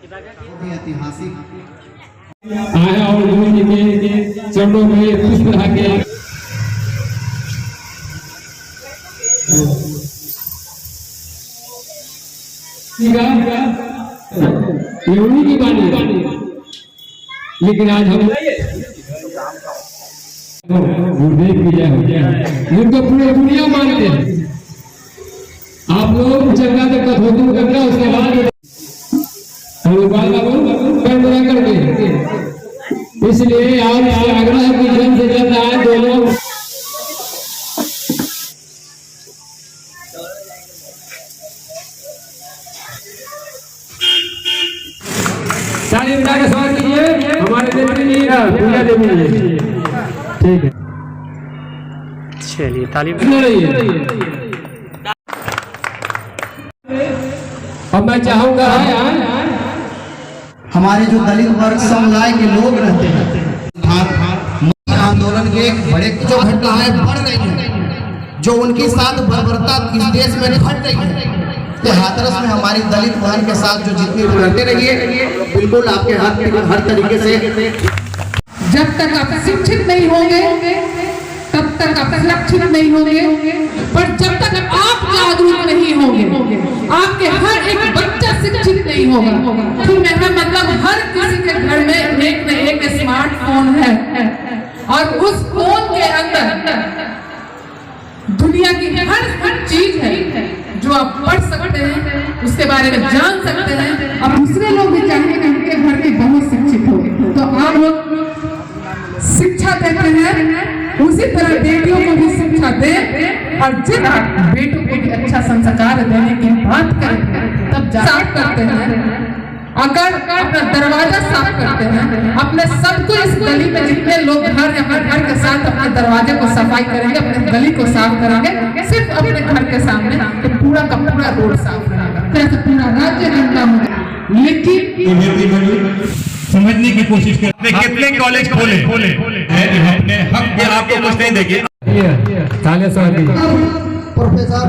ऐतिहासिक आया और गुरु जी के चरणों में पुष्प रख के ये उन्हीं की बानी है, लेकिन आज हम गुरुदेव की जय हो जाए, जिनको पूरी दुनिया मानते हैं। आप लोग जगह तक धोखम करना, उसके बाद बंद करके, इसलिए आपसे आग्रह है कि जल्द से जल्द आए दोनों। ताली बजा के स्वागत कीजिए हमारे देवी जी पूजा देवी जी। ठीक है, चलिए ताली अब मैं चाहूंगा हमारे जो दलित वर्ग समुदाय के लोग रहते हैं, आंदोलन के बड़े जो घटनाएं बढ़ रही हैं, जो उनके साथ बर्बरता इस देश में घट रही है, तो हाथरस में हमारी दलित बहन के साथ जो जितनी लड़ते रहिए, बिल्कुल आपके हर तरीके से। जब तक आप शिक्षित नहीं होंगे तब तक आप सुरक्षित नहीं होंगे, पर जब तक आप जागरूक नहीं होंगे, आपके हर एक बच्चा शिक्षित नहीं होगा। तो मेरा मतलब हर किसी के घर में एक न एक स्मार्टफोन है, और उस फोन के अंदर दुनिया की हर चीज है जो आप पढ़ सकते हैं, उसके बारे में जान सकते हैं। अब दूसरे लोग भी चाहेंगे कि उनके घर में बहुत शिक्षित हो, तो आप लोग शिक्षा देते हैं, उसी तरह बेटियों को भी शिक्षा दें, और जिन बेटों को भी अच्छा संस्कार देने की बात करें तब साफ करते हैं। अगर अपना दरवाजा साफ करते हैं, अपने सबको इस गली में जितने लोग घर के साथ अपने दरवाजे को सफाई करेंगे, अपने गली को साफ करेंगे, सिर्फ अपने घर के सामने, तो पूरा का पूरा रोड साफ रहेगा, तो पूरा राज्य गंदा होगा। लेकिन समझने की कोशिश करते, कितने कॉलेज खोले अपने हक के, आपको कुछ नहीं देंगे। प्रोफेसर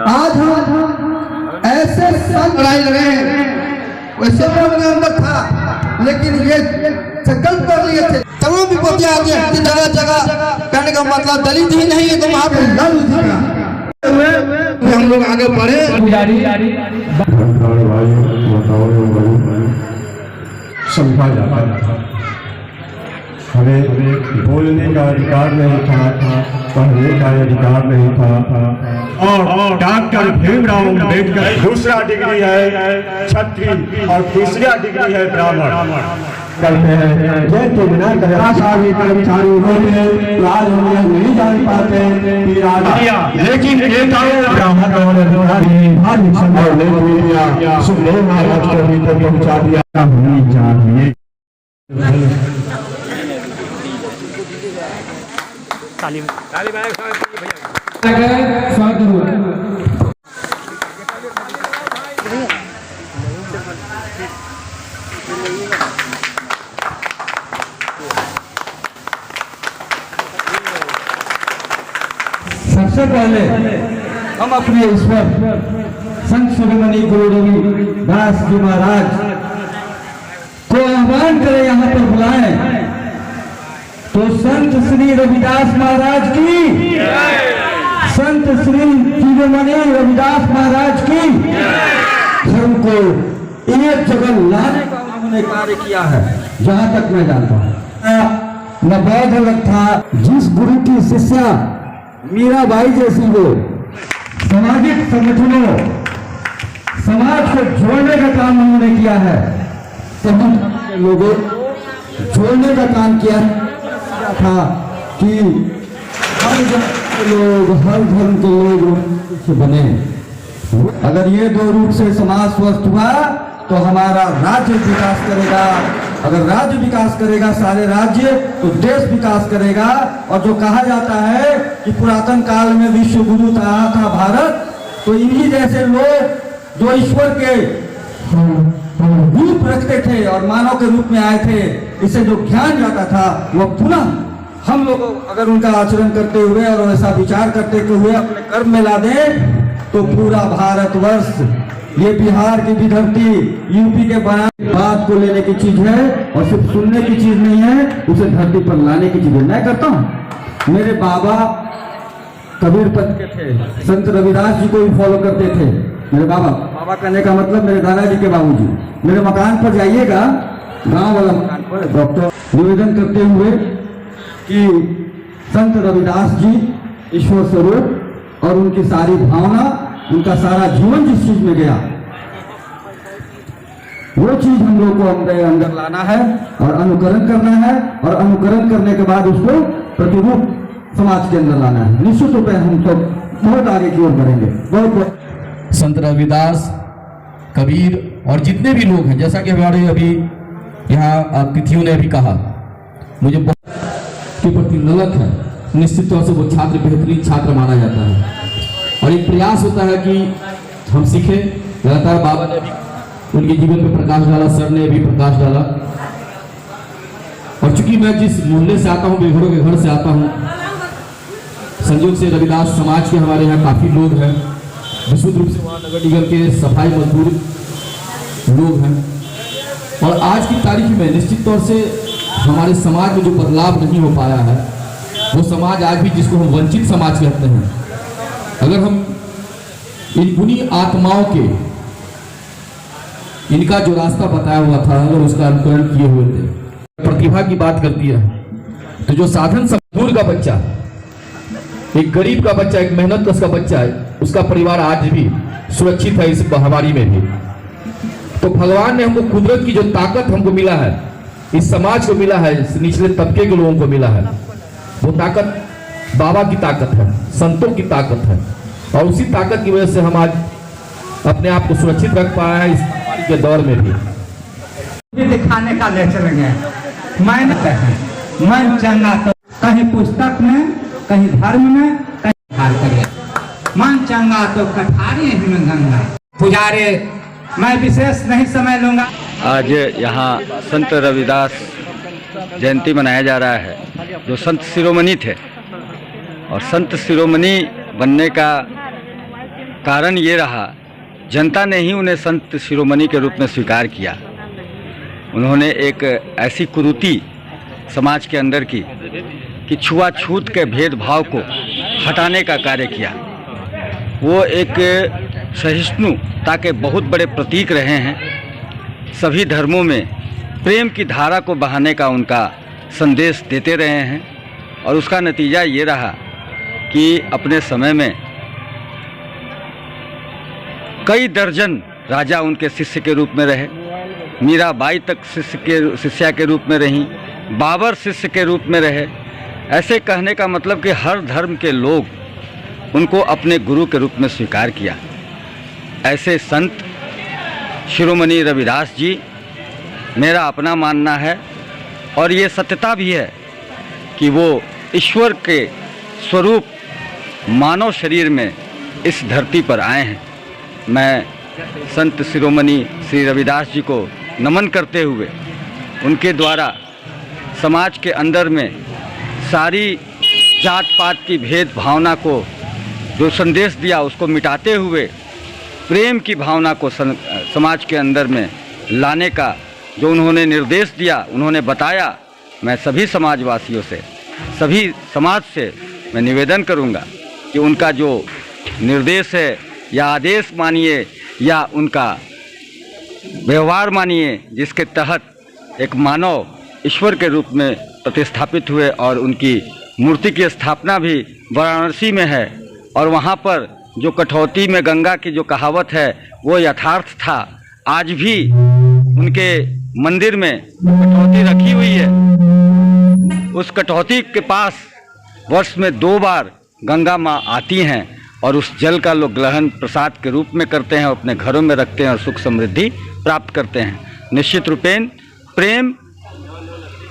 आज हम ऐसे संग लड़ाई लड़े हैं, वैसे अंदर था, लेकिन ये संकल्प कर लिए थे तमाम विपत्तियां आती हैं जगह जगह। कहने का मतलब दलित ही नहीं है तो वहां पे हम लोग आगे बढ़े। समझा जाता था, हमें बोलने का अधिकार नहीं था, पढ़ने का अधिकार नहीं था। और डॉक्टर भीमराव अम्बेडकर दूसरा डिग्री है क्षत्रिय और तीसरा डिग्री है ब्राह्मण करते हैं। ये तो बिना कर्मचारी आज हम नहीं जान पाते, लेकिन ब्राह्मण सुखदेव महाराज को भी तक पहुँचा दिया। सबसे पहले हम अपने ईश्वर संत शिरोमणि गुरु रविदास जी महाराज को आह्वान करें, यहाँ पर बुलाएं, तो संत श्री रविदास महाराज की, संत श्री शिरोमणि रविदास महाराज की धर्म को एक जगह लाने का उन्होंने कार्य किया है। जहाँ तक मैं जानता हूँ न बौद्ध अलग था, जिस गुरु की शिष्या मीराबाई जैसी वो सामाजिक संगठनों, समाज को जोड़ने का काम उन्होंने किया है, सभी लोगों जोड़ने का काम किया था कि हर जाति के लोग, हर धर्म के लोग बने। अगर ये दो रूप से समाज स्वस्थ हुआ तो हमारा राज्य विकास करेगा। अगर राज्य विकास करेगा सारे राज्य, तो देश विकास करेगा। और जो कहा जाता है कि पुरातन काल में विश्व गुरु था भारत, तो इन्हीं जैसे लोग जो ईश्वर के रूप रखते थे और मानव के रूप में आए थे, इससे जो ज्ञान जाता था वो पुनः हम लोग अगर उनका आचरण करते हुए और ऐसा विचार करते हुए अपने कर्म में ला दें, तो पूरा भारतवर्ष ये बिहार की भी धरती, यूपी के बयान बात को लेने की चीज है और सिर्फ सुनने की चीज नहीं है, उसे धरती पर लाने की चीज है। मैं करता हूँ, मेरे बाबा कबीर पद के थे, संत रविदास जी को भी फॉलो करते थे। मेरे बाबा कहने का मतलब मेरे दादाजी के बाबूजी। मेरे मकान पर जाइएगा, गांव वाला मकान पर, डॉक्टर निवेदन करते हुए कि संत रविदास जी ईश्वर स्वरूप और उनकी सारी भावना, उनका सारा जीवन जिस चीज में गया, वो चीज हम लोग को अपने अंदर लाना है और अनुकरण करना है, और अनुकरण करने के बाद उसको प्रतिरूप समाज के अंदर लाना है। निश्चित रूप से हम सब बहुत आगे की ओर बढ़ेंगे। बहुत संत रविदास, कबीर और जितने भी लोग हैं, जैसा कि हमारे अभी यहाँ अतिथियों ने भी कहा, मुझे के प्रति ललक है। निश्चित तौर से वो छात्र बेहतरीन छात्र माना जाता है और एक प्रयास होता है कि हम सीखें। लगातार बाबा ने भी उनके जीवन में प्रकाश डाला, सर ने भी प्रकाश डाला। और चूंकि मैं जिस मोहल्ले से आता हूँ, बेघरों के घर से आता हूँ, संयोग से रविदास समाज के हमारे यहाँ काफ़ी लोग हैं। विशुद्ध रूप से वहाँ नगर निगम के सफाई मजदूर लोग हैं। और आज की तारीख में निश्चित तौर से हमारे समाज में जो बदलाव नहीं हो पाया है, वो समाज आज भी, जिसको हम वंचित समाज कहते हैं, अगर हम इन गुणी आत्माओं के, इनका जो रास्ता बताया हुआ था, अगर उसका अनुकरण किए हुए थे, प्रतिभा की बात करती है, तो जो साधन मजदूर का बच्चा, एक गरीब का बच्चा, एक मेहनत कश का बच्चा है, उसका परिवार आज भी सुरक्षित है इस महामारी में भी। तो भगवान ने हमको कुदरत की जो ताकत हमको मिला है, इस समाज को मिला है, इस निचले तबके के लोगों को मिला है, वो ताकत बाबा की ताकत है, संतों की ताकत है। और उसी ताकत की वजह से हम आज अपने आप को सुरक्षित रख पाए हैं इस महामारी के दौर में भी। दिखाने का ले चले गए। मैं चंगा तो कहीं पुस्तक में, कहीं धर्म में, कहीं हाल करिए। मन चंगा तो कठारी ही में गंगा। पुजारे, मैं विशेष नहीं समय लूंगा। आज यहाँ संत रविदास जयंती मनाया जा रहा है, जो संत शिरोमणि थे। और संत शिरोमणि बनने का कारण ये रहा, जनता ने ही उन्हें संत शिरोमणि के रूप में स्वीकार किया। उन्होंने एक ऐसी कुरीति समाज के अंदर की कि छुआछूत के भेदभाव को हटाने का कार्य किया। वो एक सहिष्णुता के बहुत बड़े प्रतीक रहे हैं। सभी धर्मों में प्रेम की धारा को बहाने का उनका संदेश देते रहे हैं। और उसका नतीजा ये रहा कि अपने समय में कई दर्जन राजा उनके शिष्य के रूप में रहे। मीराबाई तक शिष्या के रूप में रहीं, बाबर शिष्य के रूप में रहे। ऐसे कहने का मतलब कि हर धर्म के लोग उनको अपने गुरु के रूप में स्वीकार किया। ऐसे संत शिरोमणि रविदास जी मेरा अपना मानना है, और ये सत्यता भी है कि वो ईश्वर के स्वरूप मानव शरीर में इस धरती पर आए हैं। मैं संत शिरोमणि श्री रविदास जी को नमन करते हुए उनके द्वारा समाज के अंदर में सारी जात पात की भेद भावना को जो संदेश दिया, उसको मिटाते हुए प्रेम की भावना को समाज के अंदर में लाने का जो उन्होंने निर्देश दिया, उन्होंने बताया। मैं सभी समाजवासियों से, सभी समाज से मैं निवेदन करूंगा कि उनका जो निर्देश है या आदेश मानिए या उनका व्यवहार मानिए, जिसके तहत एक मानव ईश्वर के रूप में प्रतिस्थापित हुए। और उनकी मूर्ति की स्थापना भी वाराणसी में है। और वहाँ पर जो कटौती में गंगा की जो कहावत है, वो यथार्थ था। आज भी उनके मंदिर में कटौती रखी हुई है। उस कटौती के पास वर्ष में 2 बार गंगा माँ आती हैं और उस जल का लोग ग्रहण प्रसाद के रूप में करते हैं, अपने घरों में रखते हैं और सुख समृद्धि प्राप्त करते हैं। निश्चित रूपेण प्रेम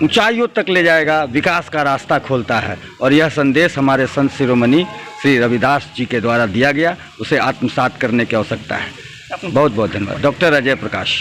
ऊंचाइयों तक ले जाएगा, विकास का रास्ता खोलता है। और यह संदेश हमारे संत शिरोमणि श्री रविदास जी के द्वारा दिया गया, उसे आत्मसात करने की आवश्यकता है। बहुत बहुत धन्यवाद। डॉक्टर अजय प्रकाश।